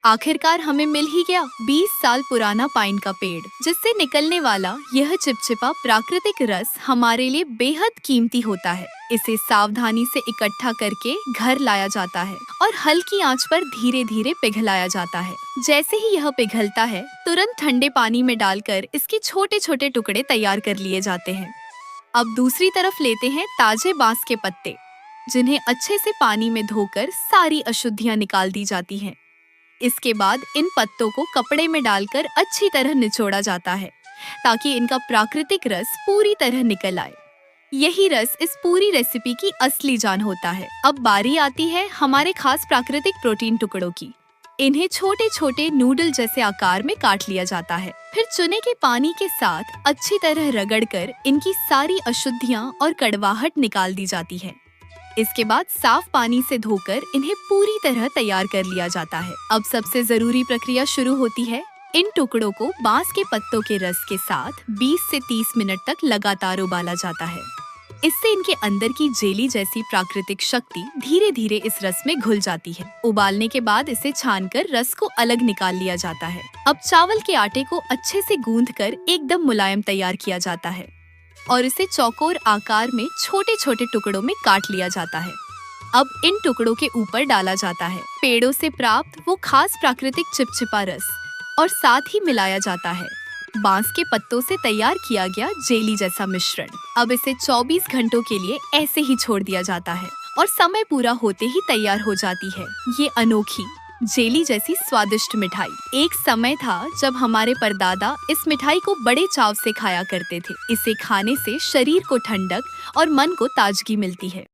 आखिरकार हमें मिल ही गया 20 साल पुराना पाइन का पेड़, जिससे निकलने वाला यह चिपचिपा प्राकृतिक रस हमारे लिए बेहद कीमती होता है। इसे सावधानी से इकट्ठा करके घर लाया जाता है और हल्की आंच पर धीरे धीरे पिघलाया जाता है। जैसे ही यह पिघलता है, तुरंत ठंडे पानी में डालकर इसके छोटे छोटे टुकड़े तैयार कर लिए जाते हैं। अब दूसरी तरफ लेते हैं ताजे बांस के पत्ते, जिन्हें अच्छे से पानी में धोकर सारी अशुद्धियां निकाल दी जाती हैं। इसके बाद इन पत्तों को कपड़े में डालकर अच्छी तरह निचोड़ा जाता है, ताकि इनका प्राकृतिक रस पूरी तरह निकल आए। यही रस इस पूरी रेसिपी की असली जान होता है। अब बारी आती है हमारे खास प्राकृतिक प्रोटीन टुकड़ों की। इन्हें छोटे छोटे नूडल जैसे आकार में काट लिया जाता है। फिर चुने के पानी के साथ अच्छी तरह रगड़कर इनकी सारी अशुद्धियां और कड़वाहट निकाल दी जाती है। इसके बाद साफ पानी से धोकर इन्हें पूरी तरह तैयार कर लिया जाता है। अब सबसे जरूरी प्रक्रिया शुरू होती है। इन टुकड़ों को बांस के पत्तों के रस के साथ 20 से 30 मिनट तक लगातार उबाला जाता है। इससे इनके अंदर की जेली जैसी प्राकृतिक शक्ति धीरे धीरे इस रस में घुल जाती है। उबालने के बाद इसे छानकर रस को अलग निकाल लिया जाता है। अब चावल के आटे को अच्छे से गूंथकर एकदम मुलायम तैयार किया जाता है और इसे चौकोर आकार में छोटे छोटे टुकड़ों में काट लिया जाता है। अब इन टुकड़ों के ऊपर डाला जाता है पेड़ों से प्राप्त वो खास प्राकृतिक चिपचिपा रस और साथ ही मिलाया जाता है बांस के पत्तों से तैयार किया गया जेली जैसा मिश्रण। अब इसे 24 घंटों के लिए ऐसे ही छोड़ दिया जाता है और समय पूरा होते ही तैयार हो जाती है ये अनोखी जेली जैसी स्वादिष्ट मिठाई। एक समय था जब हमारे परदादा इस मिठाई को बड़े चाव से खाया करते थे। इसे खाने से शरीर को ठंडक और मन को ताजगी मिलती है।